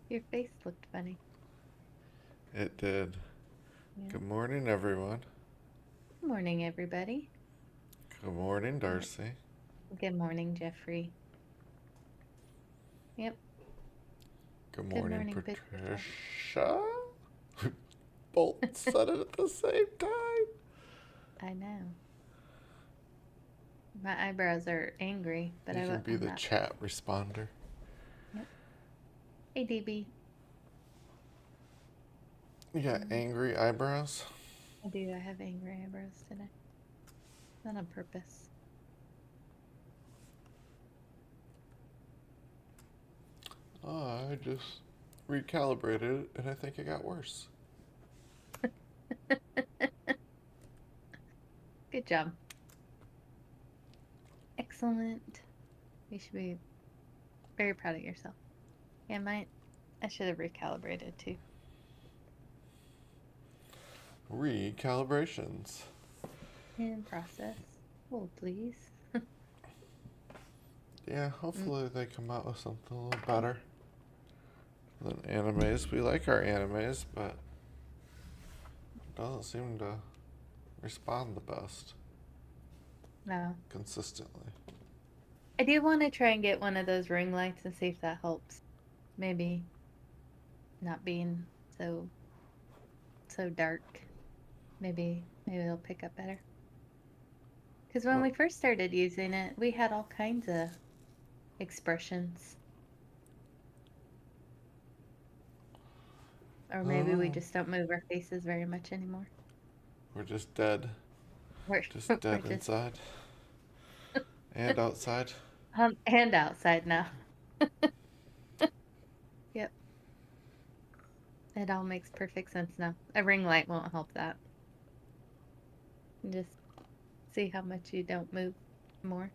Your face looked funny. It did. Yeah. Good morning, everyone. Good morning, everybody. Good morning, Yep. Darcy. Good morning, Jeffrey. Yep. Good Good morning, morning, Patricia. Patricia. We both said it at the same time. I know. My eyebrows are angry, but You can be I'm the not. chat responder. Yep. Hey, DB. You got Mm, angry eyebrows? I do. I have angry eyebrows today. Not on purpose. Oh, I just recalibrated it and I think it got worse. Good job. Excellent. You should be very proud of yourself. Yeah, I should have recalibrated too. Recalibrations. In process. Hold, please. Yeah, Mm, hopefully they come out with something a little better than animes. We like our animes, but it doesn't seem to respond the best no. consistently. I do want to try and get one of those ring lights and see if that helps. Maybe not being so dark. Maybe it'll pick up better. Because when Well, we first started using it, we had all kinds of expressions. Or maybe we oh, just don't move our faces very much anymore. we're just dead. We're Just we're dead just inside and outside. and outside now. Yep, it all makes perfect sense now. A ring light won't help that. Just see how much you don't move more.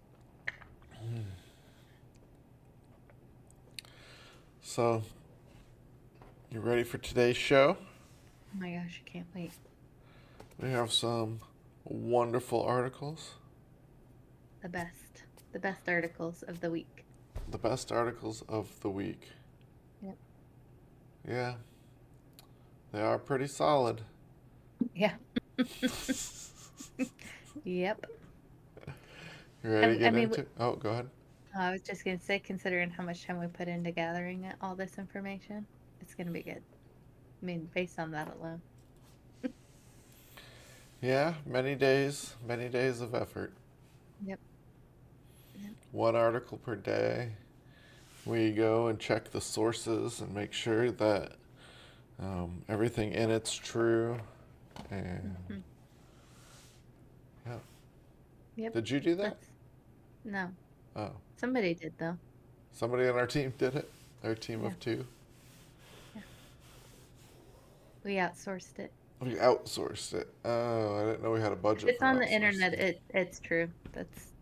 So, you ready for today's show? Oh my gosh, I can't wait. We have some wonderful articles. The best. The best articles of the week. The best articles of the week. Yep. Yeah, they are pretty solid. Yeah. Yep. You ready to I get mean, into? Oh, go ahead. I was just gonna say, considering how much time we put into gathering all this information, it's gonna be good. I mean, based on that alone. Yeah, many days of effort. Yep. Yep. One article per day. We go and check the sources and make sure that everything in it's true. And Hmm. yeah, Yep. did you do that? That's no. Oh, Somebody did though. somebody on our team did it. Our team Yeah. of two. Yeah. We outsourced it. We outsourced it. Oh, I didn't know we had a If budget it's for on the internet, outsourcing. it's true. That's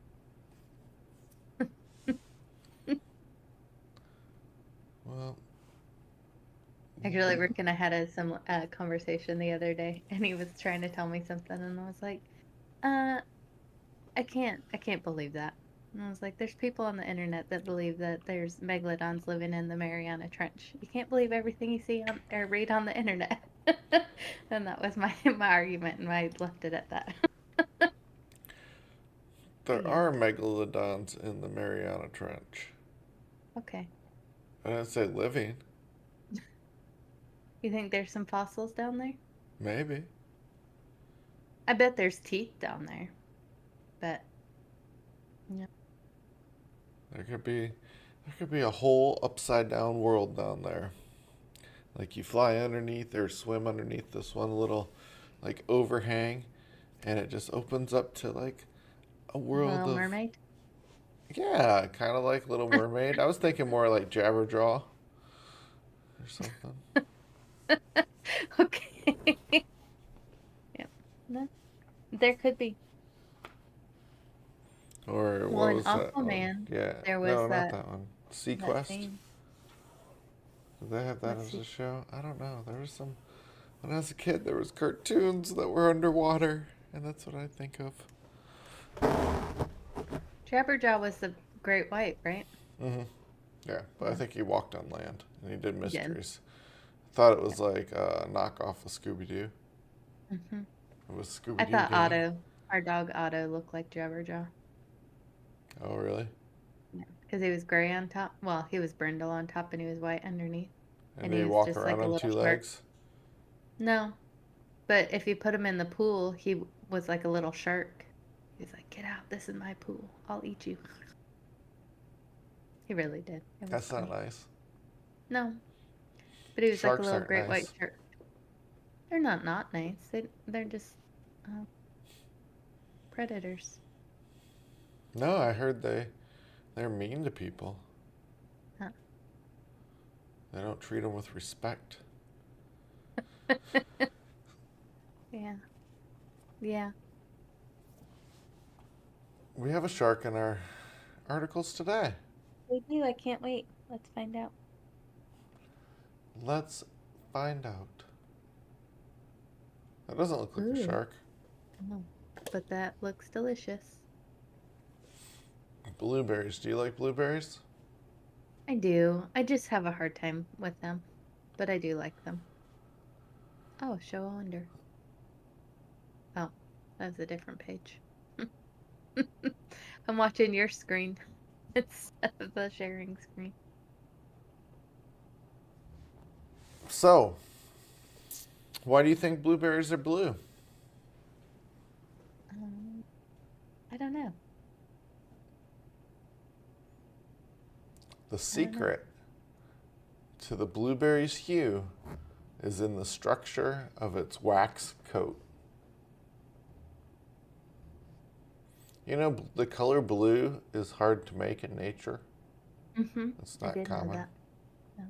Well, actually Rick and I had some conversation the other day, and he was trying to tell me something, and I was like, uh, I can't believe that. And I was like, there's people on the internet that believe that there's megalodons living in the Mariana Trench. You can't believe everything you see on or read on the internet. And that was my my argument, and I left it at that. there Yeah. are megalodons in the Mariana Trench. Okay. I didn't say living. You think there's some fossils down there? Maybe. I bet there's teeth down there, but yeah. There could be a whole upside down world down there. Like you fly underneath or swim underneath this one little like overhang and it just opens up to like a world Little of, Mermaid. yeah, kind of like Little Mermaid. I was thinking more like Jabberjaw or something. Okay. Yeah. No, there could be. Or Well, what in was that one? Aquaman, Yeah, there was no, not that one. that Sequest. scene. Did they have that Let's as see. a show? I don't know. There was some. When I was a kid, there was cartoons that were underwater, and that's what I think of. Jabberjaw was the great white, right? Hmm. Yeah, but I Yeah. think he walked on land and he did He did. mysteries. Thought it was like a knockoff of Scooby Doo. Hmm. It was I Scooby Doo thought Day. Otto, our dog Otto, looked like Jabberjaw. Oh, really? Yeah, because he was gray on top. Well, he was brindle on top and he was white underneath. And And they he was walk just around like a on little two shark. legs. No, but if you put him in the pool, he was like a little shark. He's like, "Get out! This is my pool. I'll eat you." He really did. It was That's not funny. nice. No, but he was like a Sharks little aren't great white nice. shark. They're not nice. They're just uh, predators. No, I heard they're mean to people. Huh. They don't treat them with respect. Yeah. Yeah. We have a shark in our articles today. We do. I can't wait. Let's find out. Let's find out. That doesn't look like a Ooh. shark. No. But that looks delicious. Blueberries. Do you like blueberries? I do. I just have a hard time with them, but I do like them. Oh, show a wonder. Oh, that's a different page. I'm watching your screen instead of the sharing screen. So, why do you think blueberries are blue? Um, I don't know. The I don't know. secret to the blueberry's hue is in the structure of its wax coat. You know, the color blue is hard to make in nature. Mm-hmm. It's I not did know common. that. No.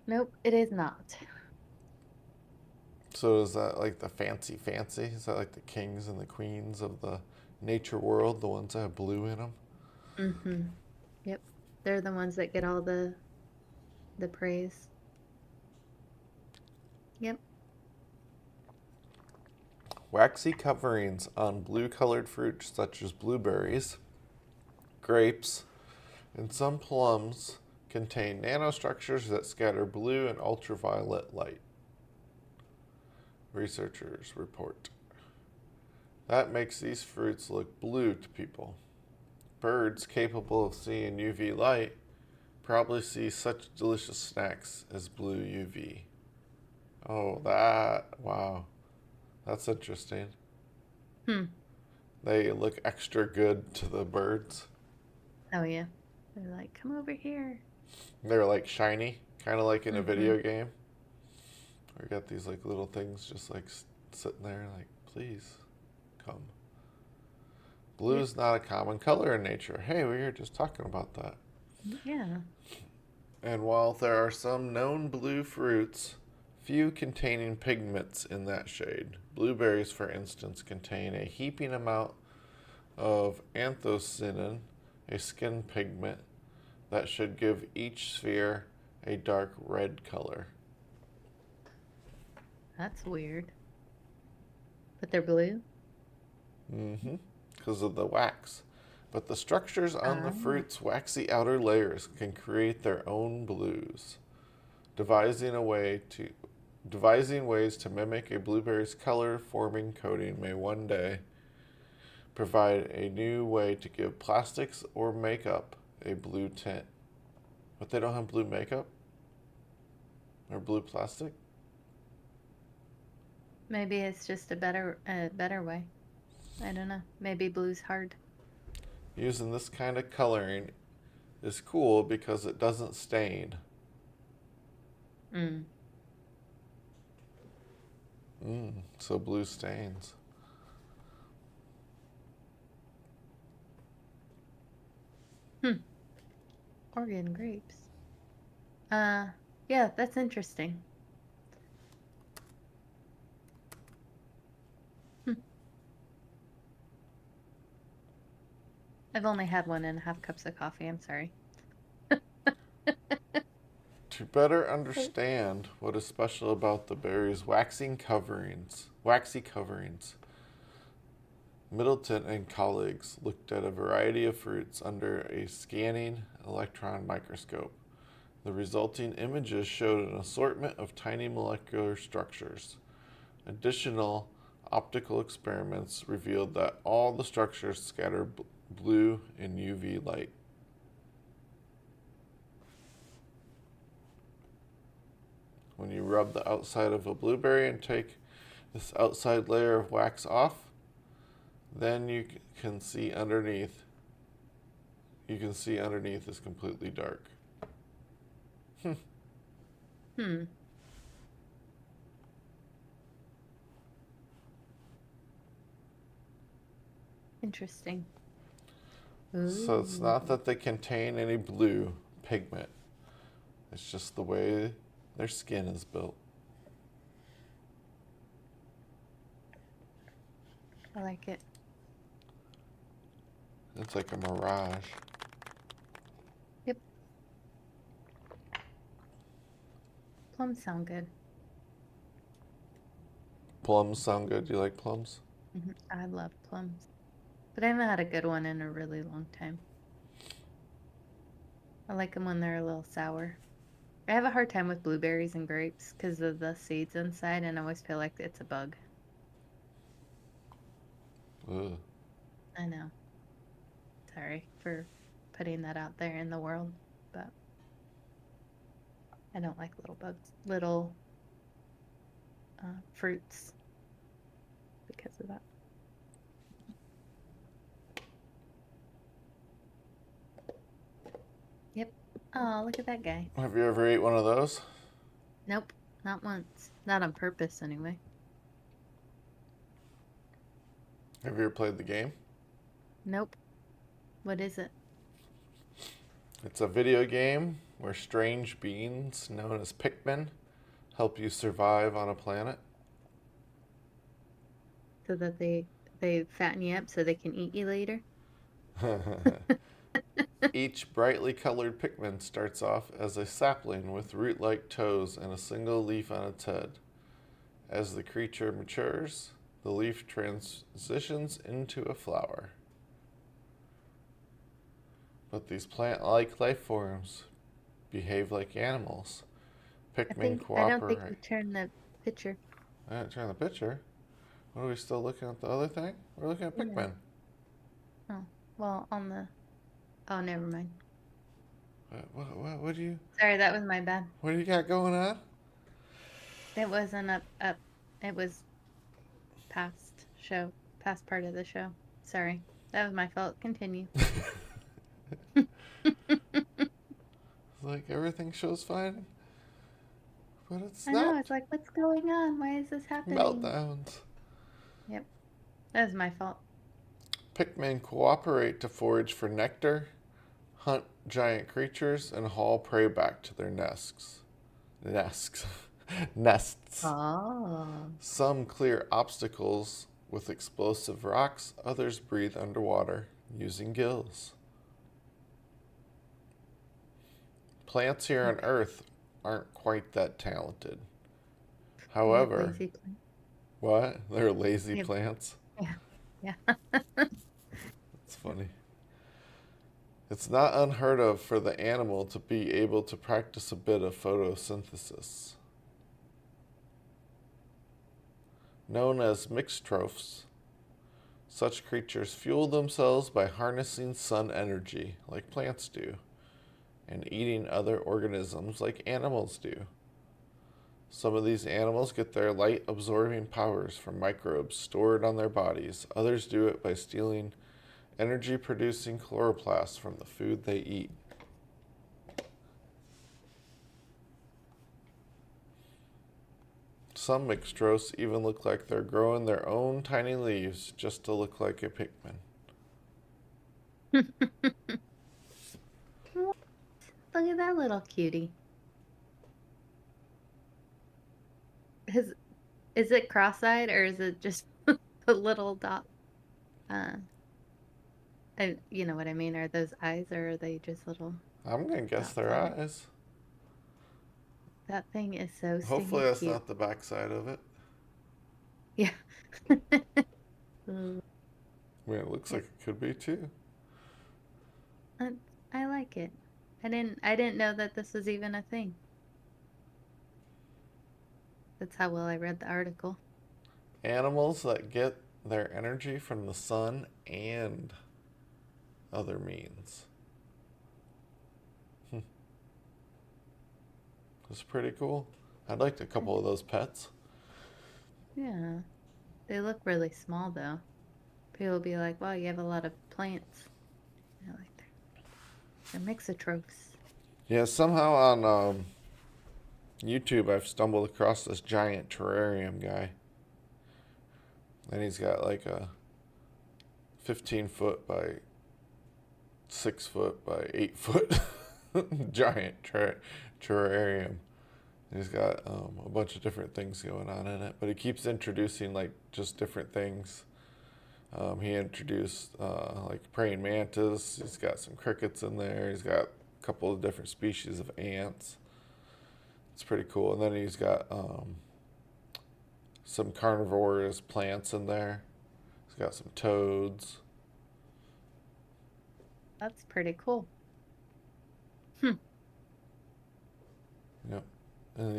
Nope, it is not. So is that like the fancy? Is that like the kings and the queens of the nature world, the ones that have blue in them? Mm-hmm. Yep. They're the ones that get all the praise. Yep. Waxy coverings on blue-colored fruits such as blueberries, grapes, and some plums contain nanostructures that scatter blue and ultraviolet light. Researchers report. That makes these fruits look blue to people. Birds capable of seeing UV light probably see such delicious snacks as blue UV. Oh, wow. That's interesting. Hmm. They look extra good to the birds. Oh yeah. They're like, come over here. They're like shiny, kind of like in a Mm-hmm. video game. We got these like little things just like sitting there, like, please come. Blue Yep. is not a common color in nature. Hey, we were just talking about that. Yeah. And while there are some known blue fruits, few containing pigments in that shade. Blueberries, for instance, contain a heaping amount of anthocyanin, a skin pigment that should give each sphere a dark red color. That's weird. But they're blue? Mm-hmm. Because of the wax. But the structures on the Oh. fruit's waxy outer layers can create their own blues, devising a way to devising ways to mimic a blueberry's color forming coating may one day provide a new way to give plastics or makeup a blue tint. But they don't have blue makeup? Or blue plastic? Maybe it's just a better way. I don't know. Maybe blue's hard. Using this kind of coloring is cool because it doesn't stain. Mm. So blue stains. Hmm. Oregon grapes. Uh, yeah, that's interesting. Hmm. I've only had 1.5 cups of coffee. I'm sorry. To better understand what is special about the berry's waxy coverings, Middleton and colleagues looked at a variety of fruits under a scanning electron microscope. The resulting images showed an assortment of tiny molecular structures. Additional optical experiments revealed that all the structures scatter blue in UV light. When you rub the outside of a blueberry and take this outside layer of wax off, then you can see underneath. You can see underneath is completely dark. Hmm. Interesting. So it's Ooh. not that they contain any blue pigment. It's just the way their skin is built. I like it. It's like a mirage. Yep. Plums sound good. Plums sound good. Do you like plums? I love plums. But I haven't had a good one in a really long time. I like them when they're a little sour. I have a hard time with blueberries and grapes because of the seeds inside, and I always feel like it's a bug. Ugh. I know. Sorry for putting that out there in the world, but I don't like little bugs, little fruits because of that. Yep. Oh, look at that guy. Have you ever ate one of those? Nope, not once. Not on purpose, anyway. Have you ever played the game? Nope. What is it? It's a video game where strange beings known as Pikmin help you survive on a planet. So that they fatten you up so they can eat you later? Each brightly colored Pikmin starts off as a sapling with root like toes and a single leaf on its head. As the creature matures, the leaf transitions into a flower. But these plant like life forms behave like animals. Pikmin I don't think you cooperate. turned the picture. I didn't turn the picture. What are we still looking at the other thing? We're looking at Yeah. Pikmin. Oh, well, on the. Oh, never mind. What do you Sorry, that was my bad. what do you got going on? It wasn't up. It was past part of the show. Sorry. That was my fault. Continue. Like everything shows fine, but it's I know, not. it's like, what's going on? Why is this happening? Meltdowns. Yep. That was my fault. Pikmin cooperate to forage for nectar, hunt giant creatures, and haul prey back to their nests. Nests. Oh. Some clear obstacles with explosive rocks, others breathe underwater using gills. Plants here on Earth aren't quite that talented. They have However, lazy plants. what? They're lazy They have- plants? Yeah. Yeah. It's funny. It's not unheard of for the animal to be able to practice a bit of photosynthesis. Known as mixtrophs, such creatures fuel themselves by harnessing sun energy, like plants do, and eating other organisms like animals do. Some of these animals get their light absorbing powers from microbes stored on their bodies. Others do it by stealing energy producing chloroplasts from the food they eat. Some mixtros even look like they're growing their own tiny leaves just to look like a Pikmin. Look at that little cutie. Is it cross-eyed or is it just a little dot? And you know what I mean? Are those eyes or are they just little I'm gonna guess dots their on it? eyes. That thing is so Hopefully stinking that's cute. not the backside of it. Yeah. Mm. I mean, it looks like it could be too. Uh, I like it. I didn't know that this was even a thing. That's how well I read the article. Animals that get their energy from the sun and other means. It's pretty cool. I'd like a couple of those pets. Yeah. They look really small though. People will be like, wow, you have a lot of plants. I like they're mixotrophs. Yeah, somehow on YouTube I've stumbled across this giant terrarium guy. And he's got like a 15-foot by 6-foot by 8-foot giant terrarium. He's got a bunch of different things going on in it, but he keeps introducing like just different things. He introduced like praying mantis. He's got some crickets in there. He's got a couple of different species of ants. It's pretty cool. And then he's got some carnivorous plants in there. He's got some toads. That's pretty cool. Yep. And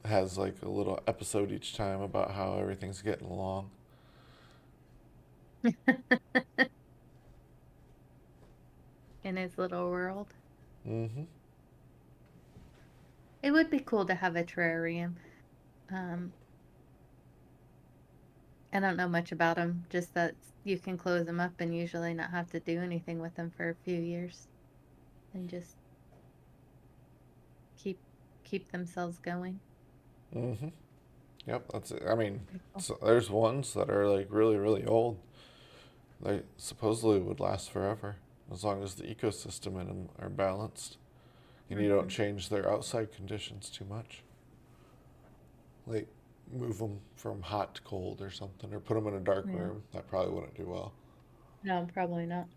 he has like a little episode each time about how everything's getting along. In his little world. Mm-hmm. It would be cool to have a terrarium. I don't know much about them, just that you can close them up and usually not have to do anything with them for a few years and just keep themselves going. Mm-hmm. Yep, that's it. I mean, Pretty cool. so there's ones that are like really, really old. They supposedly would last forever as long as the ecosystem in them are balanced and you don't Mhm. change their outside conditions too much. Like move them from hot to cold or something, or put them in a dark Yeah. room. That probably wouldn't do well. No, probably not.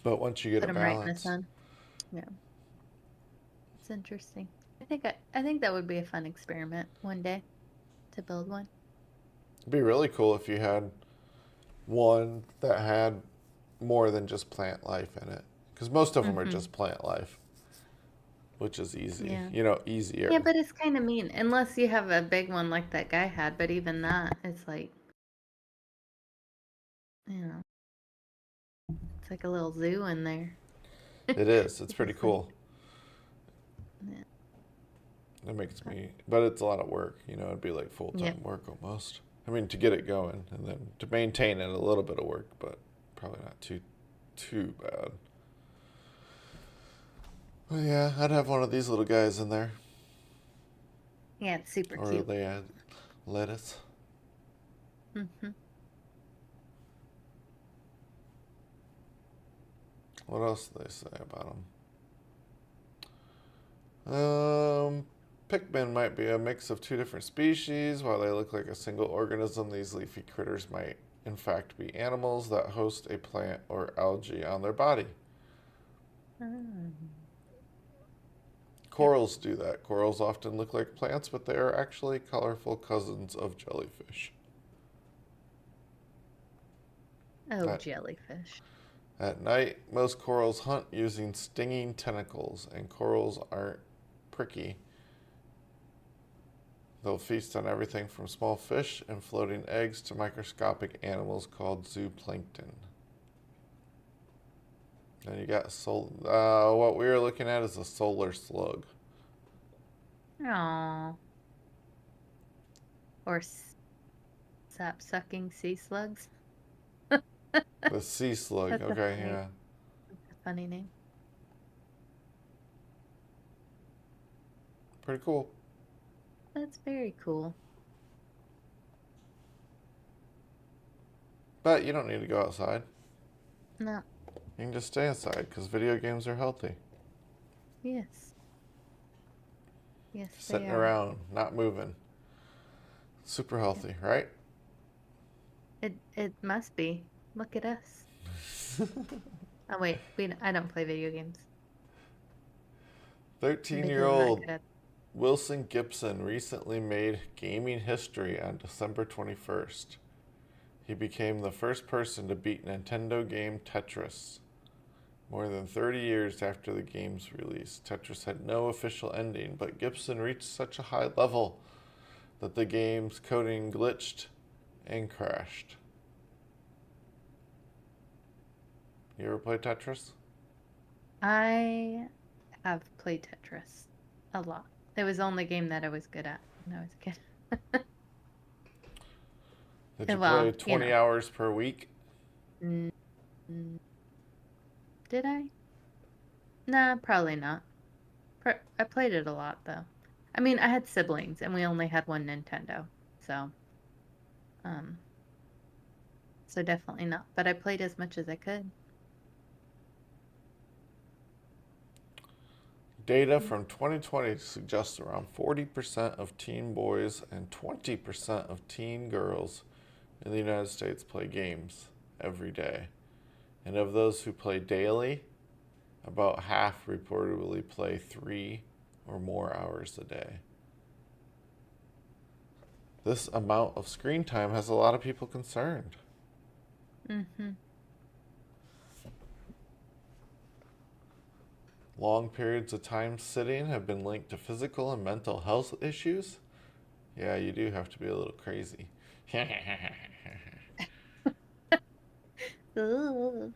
But once you get Put it them right in the balanced, sun. Yeah, it's interesting. I think that would be a fun experiment one day to build one. it'd be really cool if you had one that had more than just plant life in it. Because most of them are Hmm. just plant life, which is easy. Yeah. You know, easier. Yeah, but it's kind of mean unless you have a big one like that guy had. But even that, it's like, you know, it's like a little zoo in there. It is. It's It's pretty just like, cool. yeah. It makes me, but it's a lot of work. You know, it'd be like full Yeah. time work almost. I mean, to get it going and then to maintain it, a little bit of work, but probably not too bad. But yeah, I'd have one of these little guys in there, Yeah, it's super or cute. they add lettuce. Hmm. What else do they say about them? Pikmin might be a mix of two different species. While they look like a single organism, these leafy critters might in fact be animals that host a plant or algae on their body. Mm. Yep. Corals do that. Corals often look like plants, but they are actually colorful cousins of jellyfish. Oh, At, jellyfish. at night, most corals hunt using stinging tentacles, and corals aren't pricky. They'll feast on everything from small fish and floating eggs to microscopic animals called zooplankton. And you got what we were looking at is a solar slug. Aww. Or sap-sucking sea slugs. The sea slug. That's a Okay, funny, yeah. that's a funny name. Pretty cool. That's very cool. But you don't need to go outside. No. You can just stay inside because video games are healthy. Yes. Yes, they Sitting are. around, not moving. Super Yep. healthy, right? It must be. Look at us. Oh wait, I don't play video games. 13 Maybe year I'm not old good at. Wilson Gibson recently made gaming history on December 21st. He became the first person to beat Nintendo game Tetris. More than 30 years after the game's release, Tetris had no official ending, but Gibson reached such a high level that the game's coding glitched and crashed. You ever play Tetris? I have played Tetris a lot. It was the only game that I was good at when I was a kid. Did you Well, play 20 hours per week? Mm, mm, did I? Nah, probably not. I played it a lot though. I mean, I had siblings and we only had one Nintendo, so um, so definitely not. But I played as much as I could. Data from 2020 suggests around 40% of teen boys and 20% of teen girls in the United States play games every day. And of those who play daily, about half reportedly play 3 or more hours a day. This amount of screen time has a lot of people concerned. Mm-hmm. Long periods of time sitting have been linked to physical and mental health issues. Yeah, you do have to be a little crazy. Ooh.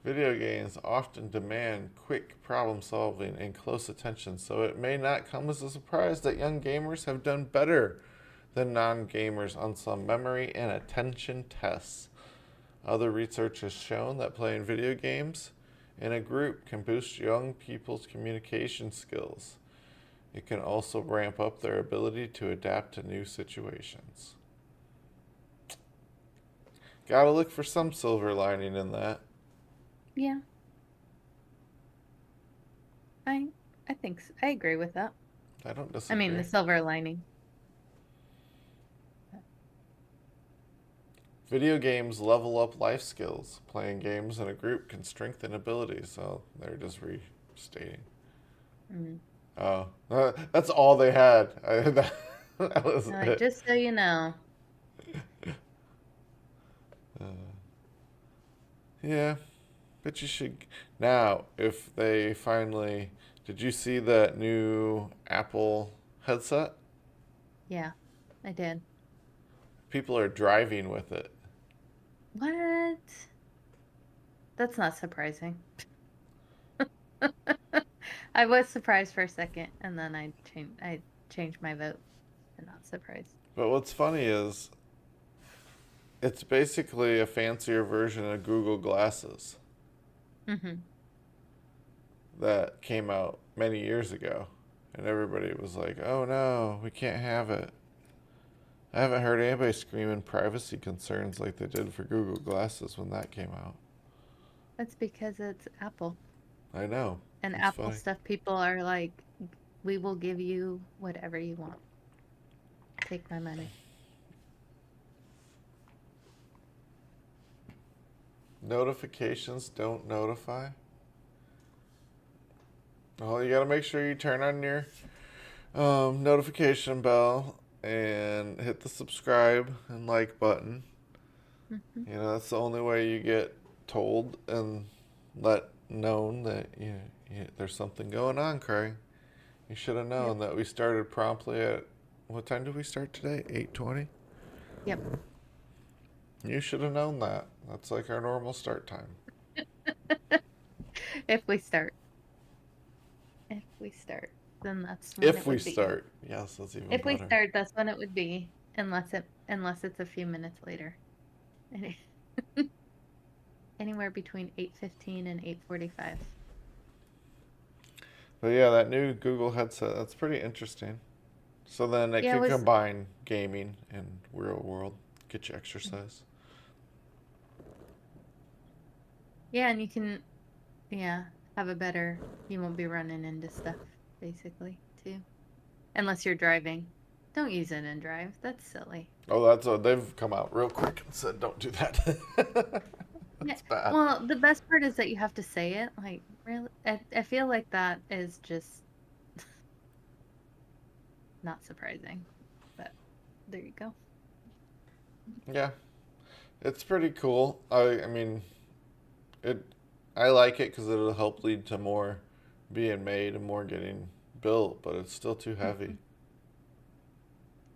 Video games often demand quick problem solving and close attention, so it may not come as a surprise that young gamers have done better than non gamers on some memory and attention tests. Other research has shown that playing video games in a group can boost young people's communication skills. It can also ramp up their ability to adapt to new situations. Gotta look for some silver lining in that. Yeah, I think so. I agree with that. I don't I mean, disagree. the silver lining. Video games level up life skills. Playing games in a group can strengthen abilities. So they're just restating. Mm. Oh, that's all they had. That was it. Just so you know. Uh, yeah, but you should. Now, if they finally. Did you see that new Apple headset? Yeah, I did. People are driving with it. What? That's not surprising. I was surprised for a second, and then I changed my vote to not surprised. But what's funny is it's basically a fancier version of Google Glasses Mm-hmm. that came out many years ago. And everybody was like, oh no, we can't have it. I haven't heard anybody screaming privacy concerns like they did for Google Glasses when that came out. That's because it's Apple. I know. And It's Apple funny. stuff, people are like, we will give you whatever you want. Take my money. Notifications don't notify. Well, you gotta make sure you turn on your notification bell and hit the subscribe and like button. Mm-hmm. You know, that's the only way you get told and let known that there's something going on, Craig. You should have known that we started promptly at what time did we start today? 8:20. Yep. You should have known that. That's like our normal start time. If we start, then that's when If it we would be. start, yes, that's even If we better. start, that's when it would be, unless it's a few minutes later. Anywhere between 8:15 and 8:45. But yeah, that new Google headset, that's pretty interesting. So then it Yeah, it can was. combine gaming and real world, get you exercise. Yeah, and you can, yeah, have a better. You won't be running into stuff, basically, too. Unless you're driving. Don't use it and drive. That's silly. Oh, that's what they've come out real quick and said, don't do that. Yeah. That's bad. Well, the best part is that you have to say it. Like, really, I feel like that is just not surprising. there you go. Yeah, it's pretty cool. I mean, it. I like it because it'll help lead to more being made and more getting built, but it's still too heavy.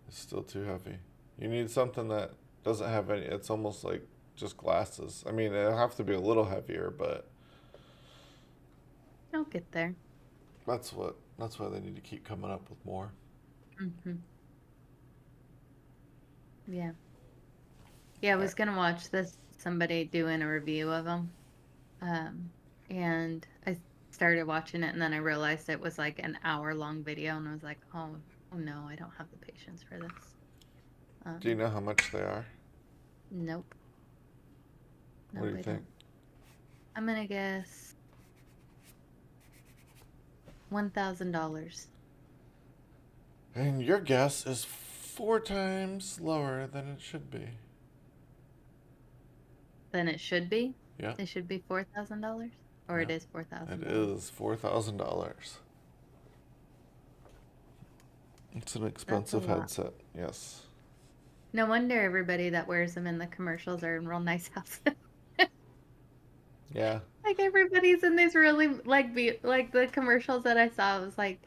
It's still too heavy. You need something that doesn't have any. It's almost like just glasses. I mean, it'll have to be a little heavier, but I'll get there. that's what. That's why they need to keep coming up with more. Hmm. Yeah. Yeah, I Uh, was gonna watch this somebody doing a review of them. And I started watching it and then I realized it was like an hour long video and I was like, oh no, I don't have the patience for this. Do you Um, know how much they are? nope. What do Nope, you I think? don't. I'm gonna guess $1,000. And your guess is 4 times lower than it should be. Then it should be. Yeah, It should be $4,000, or yeah. it is It $4,000. is $4,000. It's an That's a expensive lot. headset. Yes. No wonder everybody that wears them in the commercials are in real nice houses. Yeah. Like everybody's in these really like the commercials that I saw was like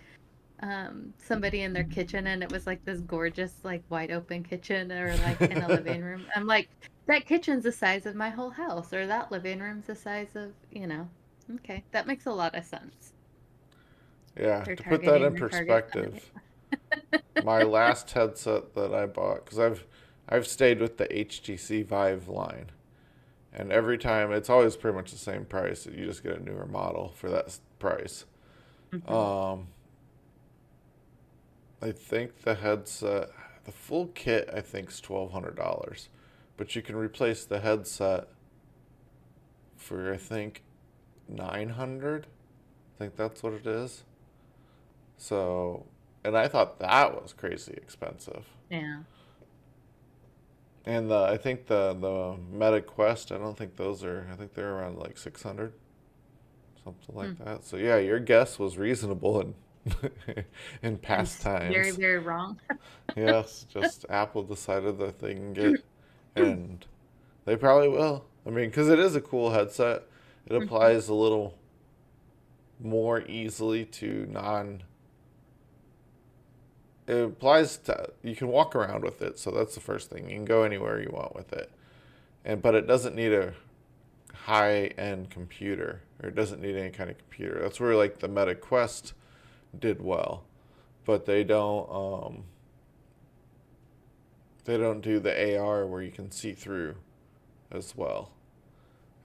somebody in their kitchen and it was like this gorgeous like wide open kitchen or like in a living room. I'm like that kitchen's the size of my whole house or that living room's the size of, Okay, that makes a lot of sense. Yeah. They're To put that targeting in their target audience. perspective, my last headset that I bought, because I've stayed with the HTC Vive line, and every time it's always pretty much the same price. You just get a newer model for that price. Mhm. Um, I think the headset, the full kit, I think is $1,200, but you can replace the headset for I think 900. I think that's what it is. So, and I thought that was crazy expensive. Yeah. And I think the Meta Quest, I don't think those are. I think they're around like 600, something Hmm. like that. So yeah, your guess was reasonable in in And past very, times. very wrong. Yes, just Apple decided that they can get, and they probably will. I mean, because it is a cool headset. It Mhm. applies a little more easily to non. It applies to, you can walk around with it, so that's the first thing. You can go anywhere you want with it, and but it doesn't need a high end computer, or it doesn't need any kind of computer. That's where like the Meta Quest did well, but they don't do the AR where you can see through as well.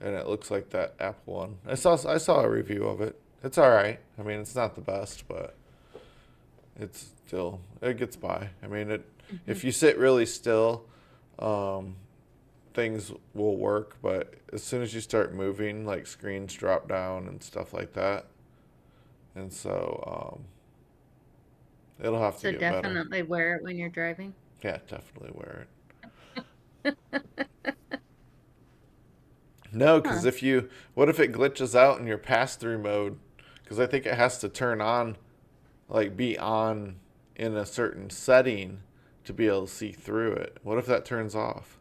And it looks like that Apple one. I saw a review of it. It's all right. I mean, it's not the best, but it gets by. I mean, it Mhm. if you sit really still, um, things will work. But as soon as you start moving, like screens drop down and stuff like that, and so it'll have to So get better. definitely wear it when you're driving. Yeah, definitely wear it. No, because Huh. what if it glitches out in your pass through mode? Because I think it has to turn on, like be on in a certain setting to be able to see through it. What if that turns off?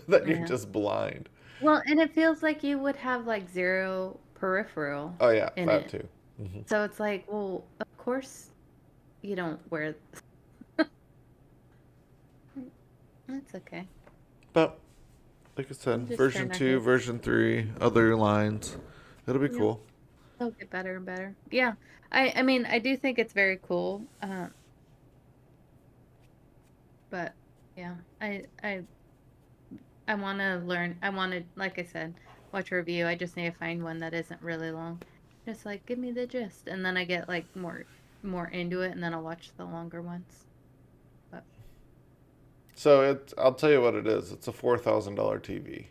Then you're Yeah. just blind. Well, and it feels like you would have like zero peripheral Oh yeah, in that it. too. So it's like, well, of course you don't wear. That's okay. But like I We'll said, just version turn our two, heads. version three, other lines, it'll be Yep. cool. They'll get better and better. Yeah. I mean, I do think it's very cool. But yeah, I want to learn. I want to, like I said, watch a review. I just need to find one that isn't really long. Just like give me the gist, and then I get like more into it, and then I'll watch the longer ones. But So I'll tell you what it is. It's a $4,000 TV.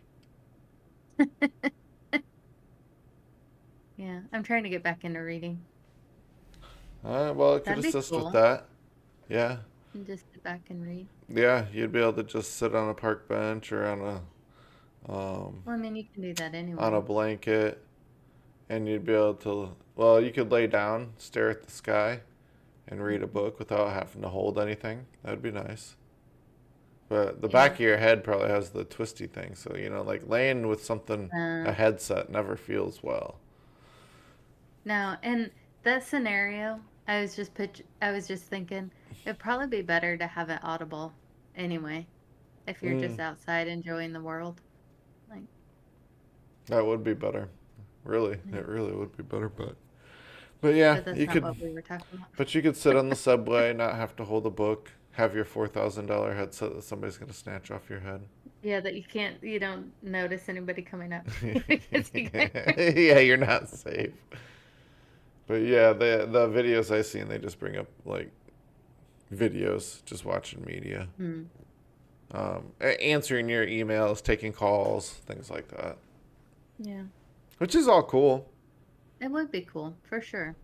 yeah, I'm trying to get back into reading. Well, it could That'd be assist with cool. that. Yeah, And just sit back and read. yeah, you'd be able to just sit on a park bench or Well, I mean, you can do that on a anyway. blanket, and you'd be able to. Well, you could lay down, stare at the sky, and read a Hmm. book without having to hold anything. That'd be nice. But the Yeah. back of your head probably has the twisty thing. So, you know, like laying with something, a Uh, headset never feels well. no, and that scenario, I was just thinking it'd probably be better to have it audible anyway, if you're Mm, just outside enjoying the world. Like, that would be better. Really, yeah. it really would be better. But yeah, But that's you not could. what we were talking about. But you could sit on the subway, not have to hold a book, have your $4,000 headset that somebody's gonna snatch off your head. Yeah, that you don't notice anybody coming up to you because you can't. Yeah, you're not safe. But yeah, the videos I seen, they just bring up like videos, just watching media, Hmm. answering your emails, taking calls, things like that, Yeah, which is all cool. it would be cool for sure.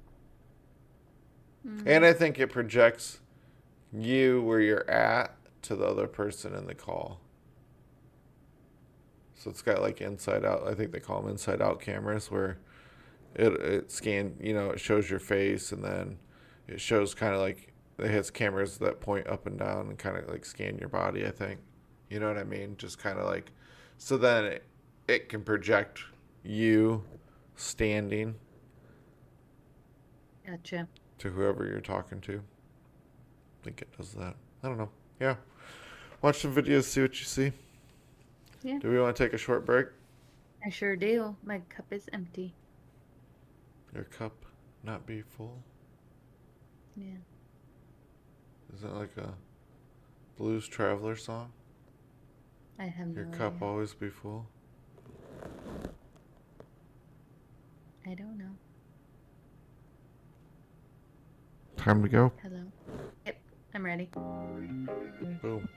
And Mm. I think it projects you where you're at to the other person in the call. So it's got like inside out. I think they call them inside out cameras where it scan. You know, it shows your face and then it shows kind of like it has cameras that point up and down and kind of like scan your body. I think. You know what I mean? Just kind of like, so then it can project you standing Gotcha. to whoever you're talking to. I think it does that. I don't know. Yeah. Watch some videos, see what you see. Yeah, Do we want to take a short break? I sure do. My cup is empty. Your cup not be full? Yeah. Is that like a Blues Traveler song? I have Your no cup idea. always be full? I don't know. Time to go. Hello. Yep, I'm ready. Boom.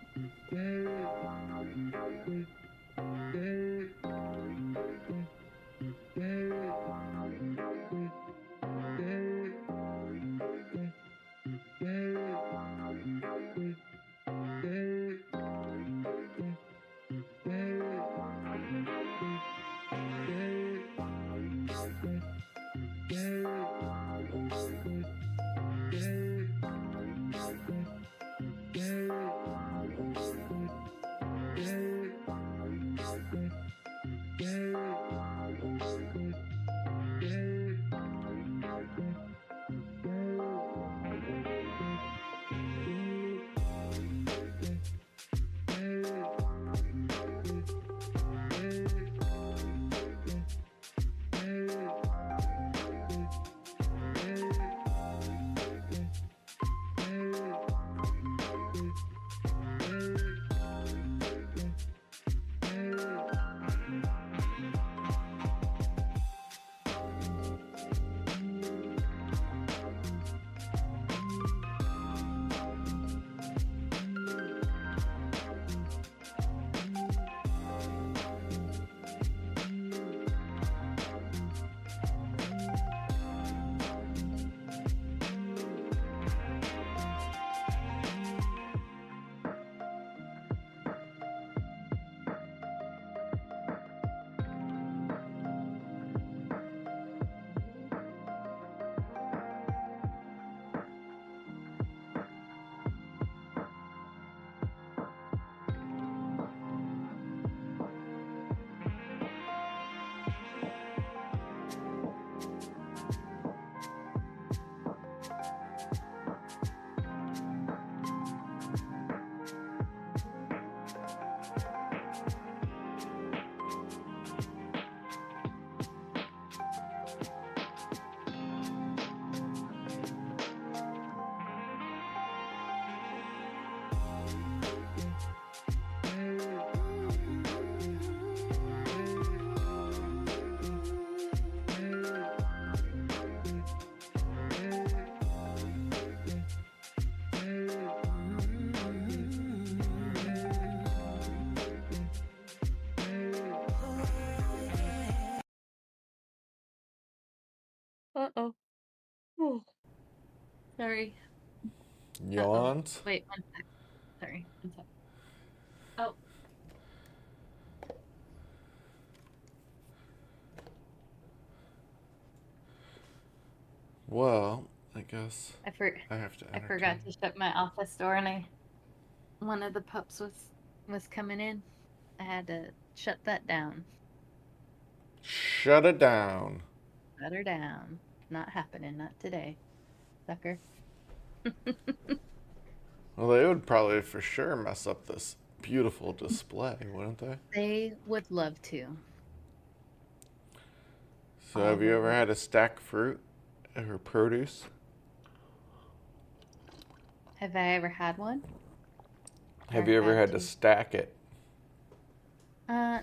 Uh-oh. Oh, sorry. Uh-oh. Yawns? Wait, one sec. Sorry. One sec. Oh, Well, I guess I for I have to I forgot entertain. to shut my office door and one of the pups was was coming in. I had to shut that down. Shut it down. Shut her down. Not happening. Not today, sucker. Well, they would probably for sure mess up this beautiful display, wouldn't they? They would love to. So, All have you the ever way. had to stack fruit or produce? Have I ever had one or Have you ever had had to to? stack it?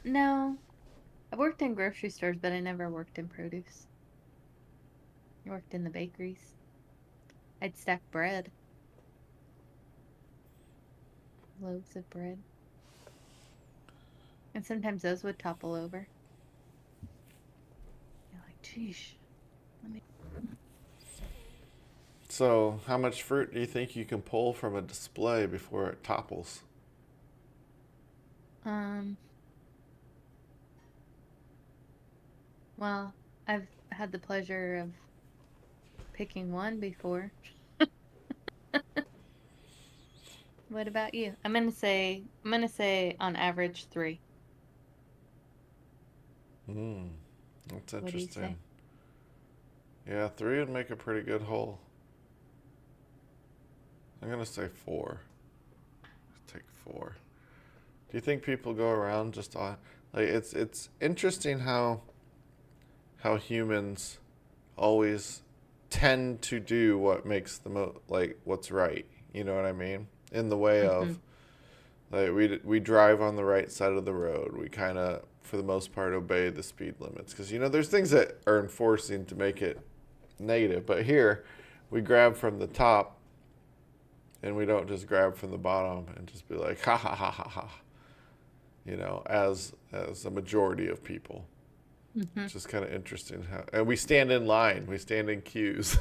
No. I worked in grocery stores, but I never worked in produce. I worked in the bakeries. I'd stack bread, loaves of bread, and sometimes those would topple over. You're like, geesh. Let me. So, how much fruit do you think you can pull from a display before it topples? Um. Well, I've had the pleasure of picking one before. What about you? I'm gonna say on average 3. Hmm, that's What do you say? interesting. Yeah, 3 would make a pretty good hole. I'm gonna say 4. Take 4. Do you think people go around just on like it's interesting how humans always tend to do what makes the like what's right. You know what I mean? In the way Mm-hmm. of like we drive on the right side of the road. We kind of for the most part obey the speed limits because there's things that are enforcing to make it negative, but here we grab from the top and we don't just grab from the bottom and just be like ha ha ha ha ha. As a majority of people. Mm-hmm. It's just kind of interesting how, and we stand in line, we stand in queues.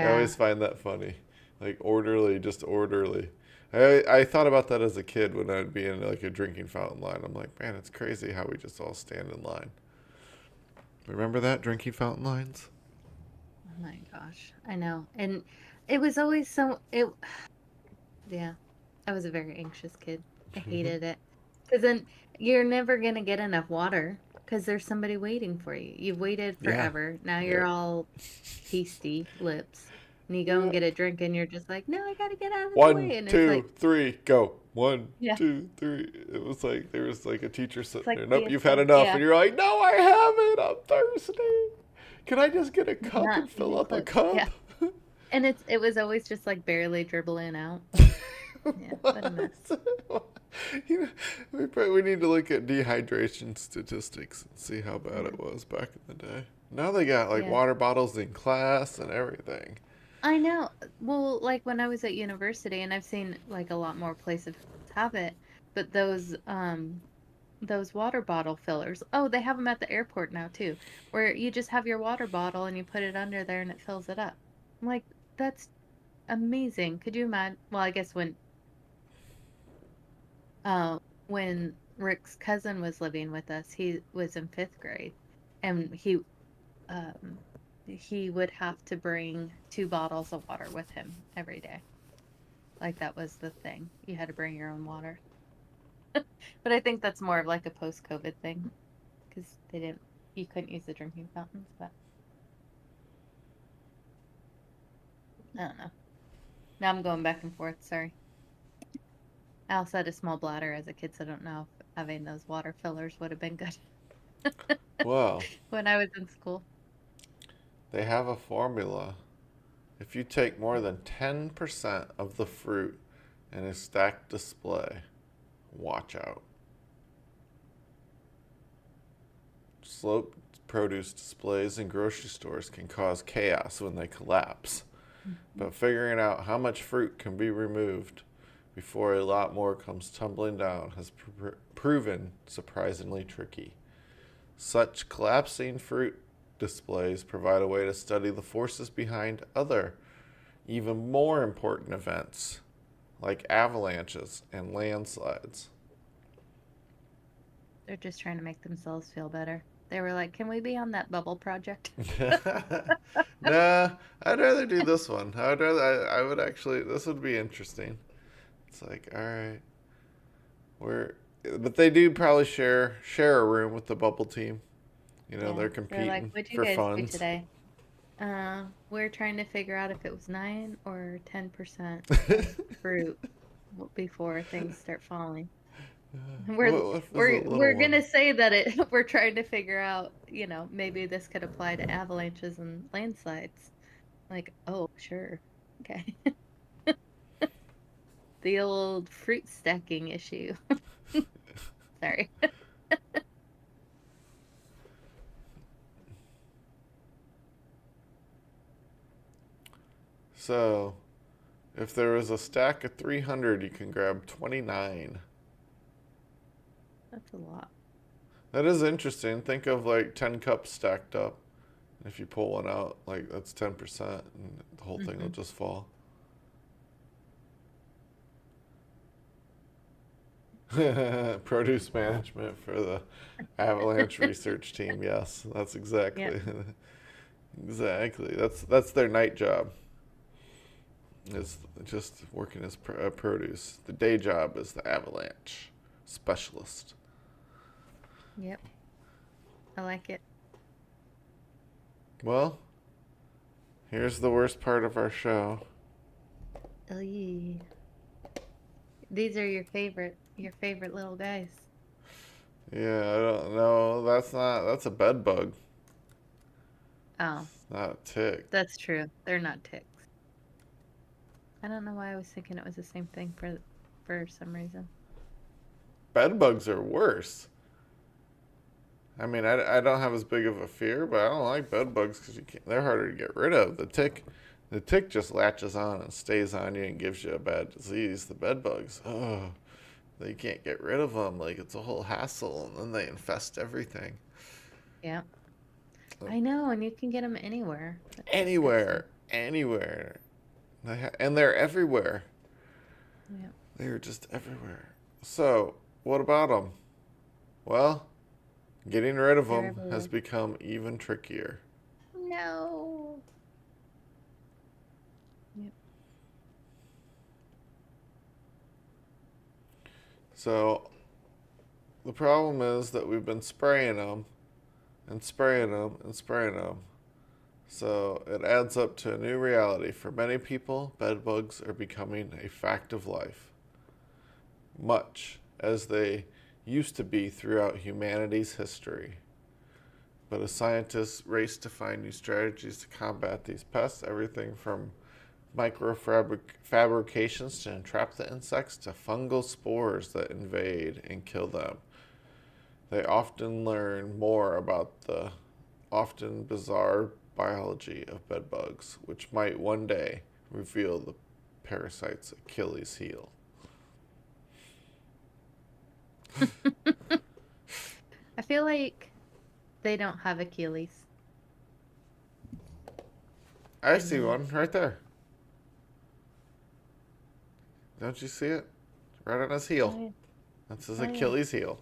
I Yeah. always find that funny, like orderly, just orderly. I thought about that as a kid when I'd be in like a drinking fountain line. I'm like, man, it's crazy how we just all stand in line. Remember that drinking fountain lines? Oh my gosh. I know. And it was always so it yeah. I was a very anxious kid. I hated it. Cuz then you're never going to get enough water cuz there's somebody waiting for you. You've waited Yeah. forever. Now you're Yep. all pasty lips. And you go and Yeah. get a drink and you're just like, "No, I got to get out of the One, way." And it's like, two, three, go. One, yeah, two, three. It was like there was like a teacher it's sitting like there. the Nope, you've had enough, yeah, and you're like, no, I haven't. I'm thirsty. Can I just get a cup not and fill even up a close. Yeah. cup? And it was always just like barely dribbling out. Yeah, what a mess. What? We need to look at dehydration statistics and see how bad Yeah. it was back in the day. Now they got like Yeah. water bottles in class and everything. I know. Well, like when I was at university, and I've seen like a lot more places have it, but those water bottle fillers. Oh, they have them at the airport now too, where you just have your water bottle and you put it under there and it fills it up. I'm like, that's amazing. Could you imagine? Well, I guess when Rick's cousin was living with us, he was in 5th grade, and um he would have to bring 2 bottles of water with him every day. Like that was the thing. You had to bring your own water. But I think that's more of like a post-COVID thing because you couldn't use the drinking fountains, but I don't know. Now I'm going back and forth. Sorry. I also had a small bladder as a kid, so I don't know if having those water fillers would have been good Well, when I was in school. they have a formula. If you take more than 10% of the fruit in a stacked display, watch out. Sloped produce displays in grocery stores can cause chaos when they collapse, Mhm. but figuring out how much fruit can be removed before a lot more comes tumbling down has proven surprisingly tricky. Such collapsing fruit displays provide a way to study the forces behind other, even more important events like avalanches and landslides. They're just trying to make themselves feel better. They were like, "Can we be on that bubble project?" Nah, I'd rather do this one. I would actually, this would be interesting. It's like, all right, we're, but they do probably share a room with the bubble team. You know, Yeah. they're They're like, competing "What'd you for guys do funds. today?" We're trying to figure out if it was 9 or 10% fruit before things start falling. We're What was a we're little one? gonna say that we're trying to figure out, maybe this could apply to avalanches and landslides. Like, oh, sure. Okay. The old fruit stacking issue. Sorry. So, if there was a stack of 300, you can grab 29. That's a lot. That is interesting. Think of like 10 cups stacked up. If you pull one out, like that's 10%, and the whole thing will Hmm. just fall. Produce management for the avalanche research team. Yes, that's Yep. exactly exactly. That's their night job. Is just working as produce. The day job is the avalanche specialist. Yep. I like it. Well, here's the worst part of our show. Eey. These are your favorite little guys. Yeah, I don't know. That's a bed bug. Oh, It's not a tick. that's true. They're not ticks. I don't know why I was thinking it was the same thing for some reason. Bed bugs are worse. I mean, I don't have as big of a fear, but I don't like bed bugs because they're harder to get rid of. The tick just latches on and stays on you and gives you a bad disease. The bed bugs, oh, you can't get rid of them. Like it's a whole hassle, and then they infest everything. Yeah. I know, and you can get them anywhere. That's disgusting. Anywhere, and they're everywhere. Yeah. They're just everywhere. So, what about them? Well, getting rid of They're them has everywhere. become even trickier. No. Yep. So, the problem is that we've been spraying them and spraying them and spraying them. So, it adds up to a new reality. For many people, bed bugs are becoming a fact of life, much as they used to be throughout humanity's history. But as scientists race to find new strategies to combat these pests, everything from microfabrications to entrap the insects to fungal spores that invade and kill them, they often learn more about the often bizarre biology of bedbugs, which might one day reveal the parasite's Achilles heel. I feel like they don't have Achilles. I You see know. one right there. Don't you see it? Right on his Oh heel. yeah. That's his Oh yeah. Achilles heel.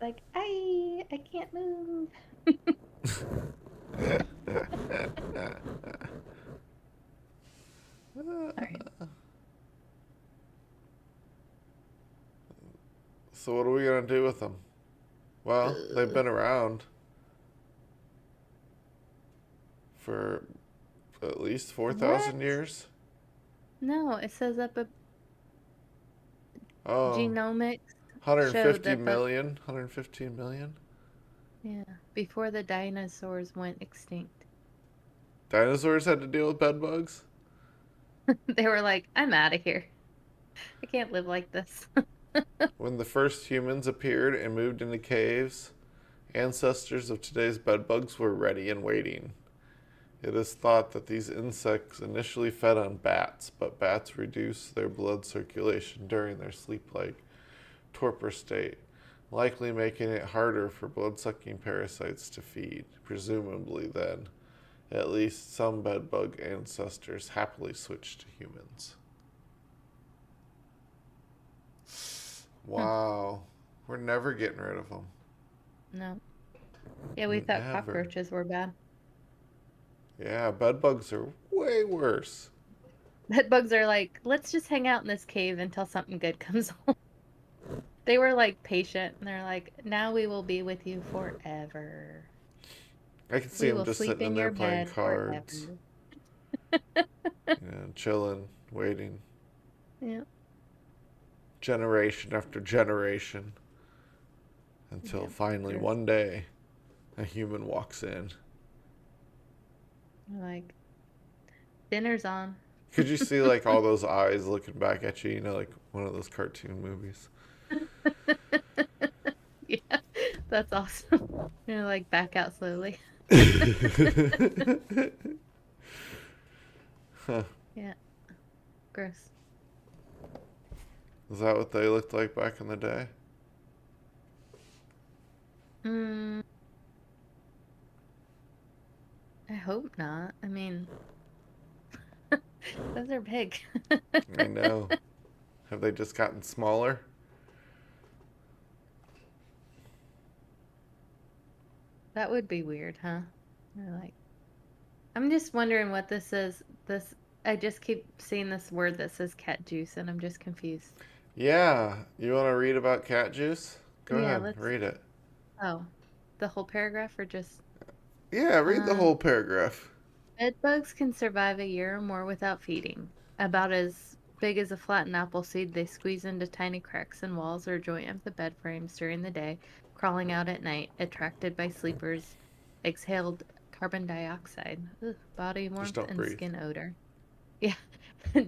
Like I can't move. All right. So what are we gonna do with them? Well, they've Ugh. been around for at least What? 4,000 years. No, it says that Oh, genomics showed 150 that million, 115 million. yeah, before the dinosaurs went extinct. Dinosaurs had to deal with bed bugs. They were like, I'm out of here. I can't live like this. When the first humans appeared and moved into caves, ancestors of today's bed bugs were ready and waiting. It is thought that these insects initially fed on bats, but bats reduce their blood circulation during their sleep-like torpor state, likely making it harder for blood-sucking parasites to feed. Presumably, then, at least some bedbug ancestors happily switched to humans. Hmm. Wow, we're never getting rid of them. No. Yeah, we thought Never. cockroaches were bad. Yeah, bedbugs are way worse. Bed bugs are like, let's just hang out in this cave until something good comes home. They were like patient, and they're like, now we will be with you forever. I can see We him will just sleep sitting in in there your playing bed cards, forever. chilling, waiting, Yeah. generation after generation, until Yeah. finally Gross. one day a human walks in. They're like, dinner's on. Could you see like all those eyes looking back at you, like one of those cartoon movies? Yeah, that's awesome. You're like back out slowly. Huh. Yeah, gross. Is that what they looked like back in the day? Mm, I hope not. I mean, those are big. I know. Have they just gotten smaller? That would be weird, huh? They're like, I'm just wondering what this is. I just keep seeing this word that says cat juice, and I'm just confused. Yeah. You want to read about cat juice? Go Yeah, ahead, let's. read it. Oh, the whole paragraph or just. Yeah, read the Uh, whole paragraph. Bed bugs can survive a year or more without feeding. About as big as a flattened apple seed, they squeeze into tiny cracks in walls or joint of the bed frames during the day, crawling out at night, attracted by sleepers' exhaled carbon dioxide, body Just warmth, don't and breathe. skin odor. Yeah,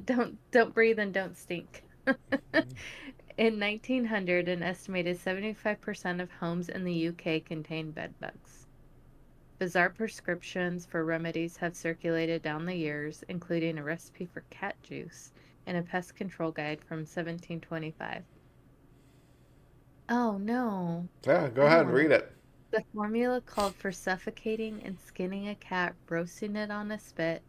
don't breathe and don't stink. In 1900, an estimated 75% of homes in the UK contained bed bugs. Bizarre prescriptions for remedies have circulated down the years, including a recipe for cat juice and a pest control guide from 1725. Oh no, Yeah, go I don't ahead, want to. read it. The formula called for suffocating and skinning a cat, roasting it on a spit,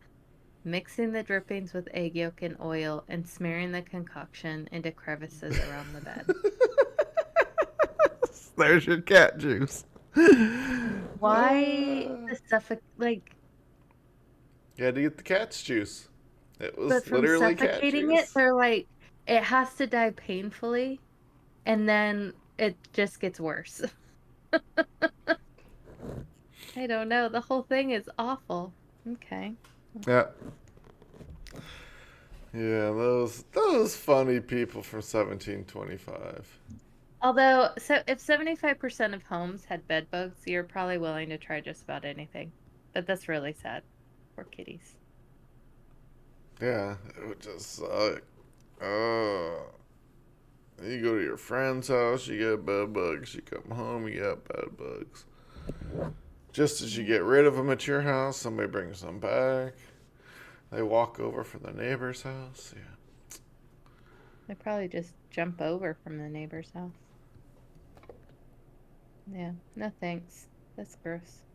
mixing the drippings with egg yolk and oil, and smearing the concoction into crevices around the bed. There's your cat juice. Why the suffocate? Like, You had to get the cat's juice. It but was from literally cat suffocating it, juice. they're like, it has to die painfully, and then it just gets worse. I don't know. The whole thing is awful. Okay. Yeah. Yeah, those funny people from 1725. Although, so if 75% of homes had bed bugs, you're probably willing to try just about anything. But that's really sad. Poor kitties. Yeah, it would just suck. Oh. You go to your friend's house, you get bed bugs. You come home, you got bed bugs. Just as you Yeah. get rid of them at your house, somebody brings them back. They walk over from the neighbor's house. Yeah. They probably just jump over from the neighbor's house. Yeah. No thanks. That's gross.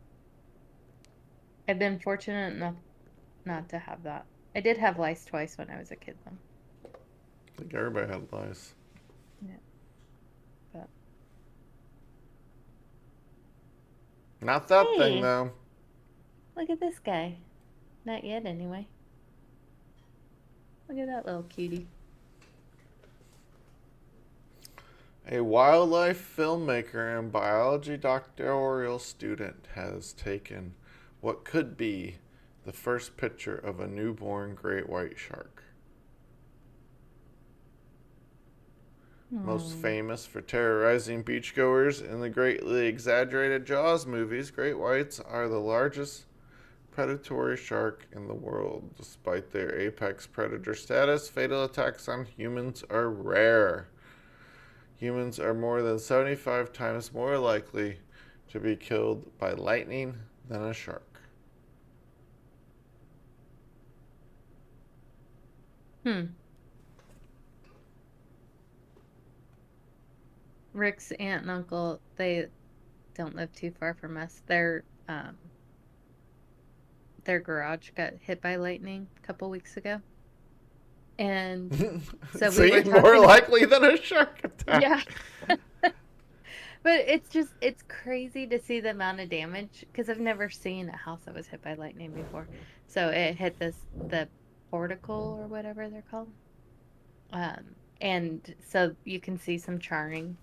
I've been fortunate enough not to have that. I did have lice twice when I was a kid, though. I think everybody had lice. Yeah. But Not that thing, hey, though. look at this guy. Not yet, anyway. Look at that little cutie. A wildlife filmmaker and biology doctoral student has taken what could be the first picture of a newborn great white shark. Most Hmm. famous for terrorizing beachgoers in the greatly exaggerated Jaws movies, great whites are the largest predatory shark in the world. Despite their apex predator status, fatal attacks on humans are rare. Humans are more than 75 times more likely to be killed by lightning than a shark. Hmm. Rick's aunt and uncle, they don't live too far from us. Their garage got hit by lightning a couple weeks ago. And so we See, were more talking, likely than a shark attack. yeah. But it's crazy to see the amount of damage because I've never seen a house that was hit by lightning before. So it hit the portico or whatever they're called. And so you can see some charring.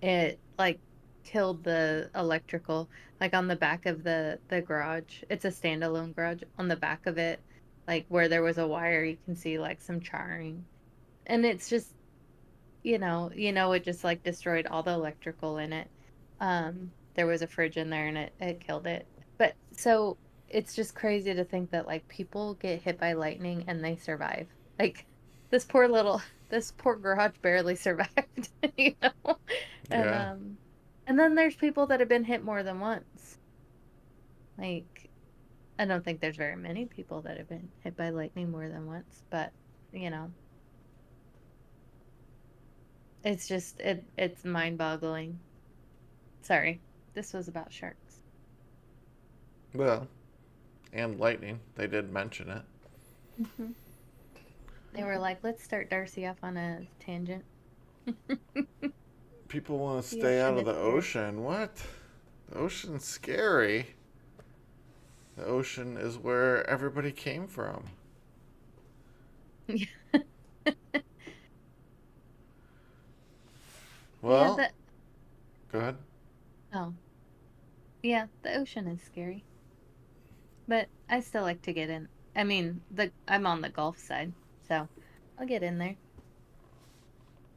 It like killed the electrical, like on the back of the garage. It's a standalone garage. On the back of it, like where there was a wire, you can see like some charring. And it's just, it just like destroyed all the electrical in it. There was a fridge in there and it killed it. But so it's just crazy to think that like people get hit by lightning and they survive. Like this poor garage barely survived, you know? And Yeah. um and then there's people that have been hit more than once. Like I don't think there's very many people that have been hit by lightning more than once, but you know, it's mind-boggling. Sorry. This was about sharks. Well, and lightning. They did mention it. Hmm. They were like, let's start Darcy off on a tangent. People want to The stay out ocean of is the scary. ocean. What? The ocean's scary. The ocean is where everybody came from. Yeah, Well, go ahead. oh, yeah, the ocean is scary. But I still like to get in. I mean, I'm on the Gulf side, so I'll get in there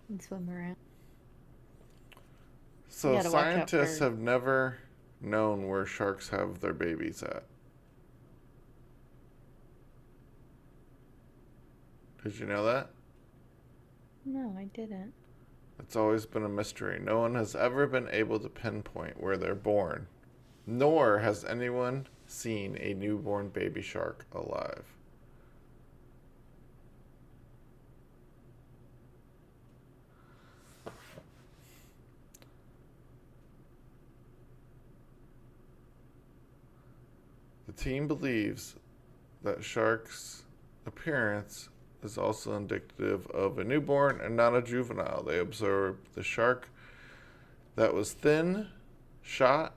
and swim around. You So, gotta watch out scientists for. have never known where sharks have their babies at. Did you know that? No, I didn't. It's always been a mystery. No one has ever been able to pinpoint where they're born, nor has anyone seen a newborn baby shark alive. The team believes that sharks' appearance is also indicative of a newborn and not a juvenile. They observed the shark that was thin, shot,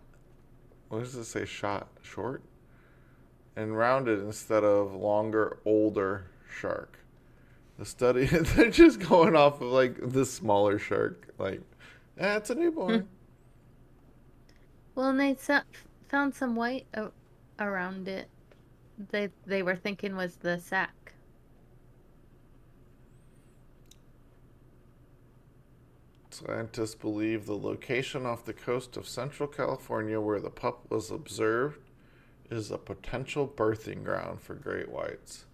what does it say, shot, short? And rounded instead of longer, older shark. The study, they're just going off of like the smaller shark. Like, it's a Hmm. newborn. Well, and found some white around it. They were thinking was the sack. Scientists believe the location off the coast of Central California where the pup was observed is a potential birthing ground for great whites.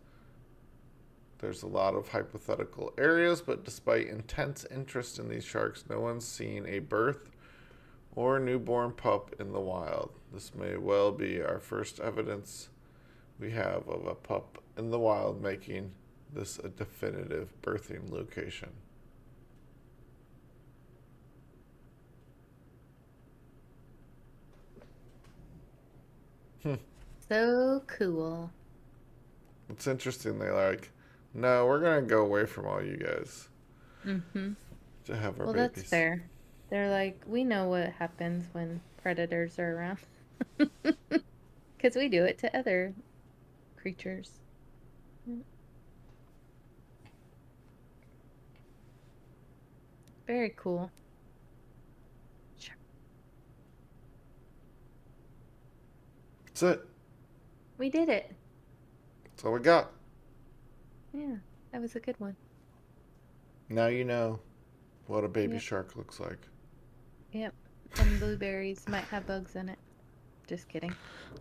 There's a lot of hypothetical areas, but despite intense interest in these sharks, no one's seen a birth or newborn pup in the wild. This may well be our first evidence we have of a pup in the wild, making this a definitive birthing location. So cool. It's interesting. They like, no, we're gonna go away from all you guys Mm-hmm. to have our Well, that's babies. fair. They're like, we know what happens when predators are around. Because we do it to other creatures. Mm. Very cool. Sure. That's it. We did it. That's all we got. Yeah, that was a good one. Now you know what a baby Yep, shark looks like. yep. And blueberries might have bugs in it. Just kidding.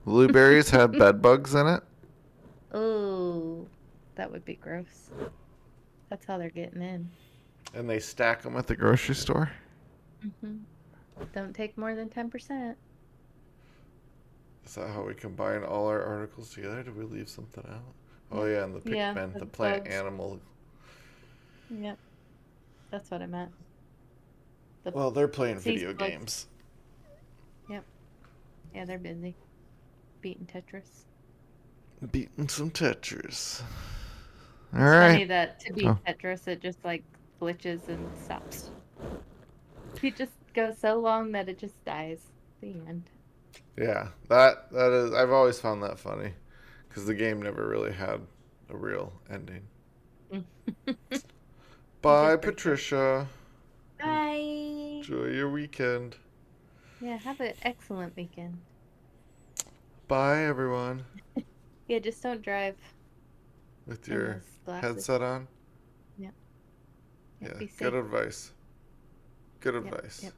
Blueberries had bed bugs in it. Oh, that would be gross. That's how they're getting in. And they stack them at the grocery store. Hmm. Don't take more than 10%. Is that how we combine all our articles together? Did we leave something out? Oh yeah, and the Yeah, Pikmin, the the plant bugs. animal. Yep, that's what I meant. The Well, they're playing sea video slugs. games. Yep. Yeah, they're busy beating Tetris. Beating some Tetris. All It's right. funny that to beat Oh, Tetris, it just like glitches and stops. You just go so long that it just dies. The end. yeah. That is. I've always found that funny, because the game never really had a real ending. Which Bye, is perfect. Patricia. Bye. Enjoy your weekend. Yeah, have an excellent weekend. Bye, everyone. Yeah, just don't drive With in your those glasses. headset on. Yep. Yep. Yeah, Be good safe. advice. Good Yep. advice. Yep.